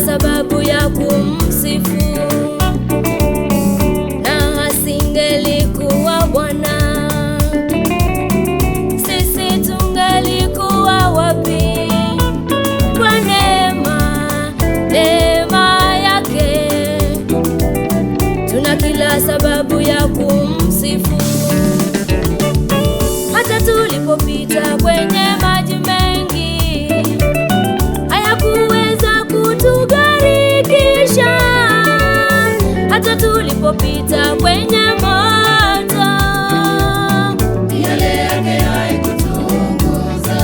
Sababu ya kumsifu, na asingelikuwa Bwana, sisi tungelikuwa wapi? Kwa neema yake tuna kila sababu ya kumsifu. Hata tulipopita kwenye maji mengi hayakuweza kutugarikisha, hata tulipopita kwenye moto miale yake haikutuunguza.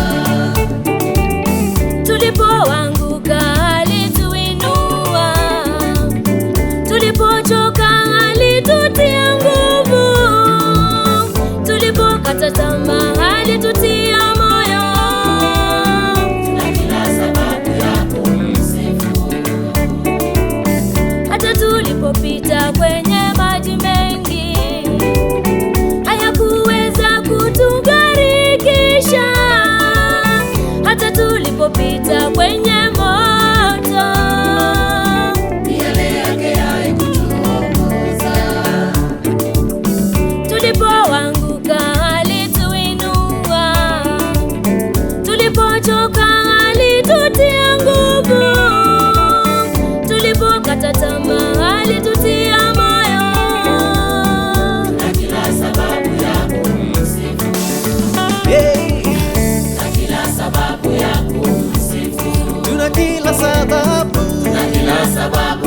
Tulipoanguka alituinua, tulipochoka alitutia nguvu, tulipokata tamaa alitutia moyo. Tuna kila sababu ya kumsifu. Hata tulipopita kwenye maji mengi hayakuweza kutugarikisha, hata tulipopita kwenye moto miale yake haikutuongoza. Tulipoanguka alituinua, tulipochoka alitutia nguvu, tulipokata tamaa alitutia moyo. Tuna kila sababu ya kumsifu. Tuna kila sababu ya kumsifu. Tuna kila sababu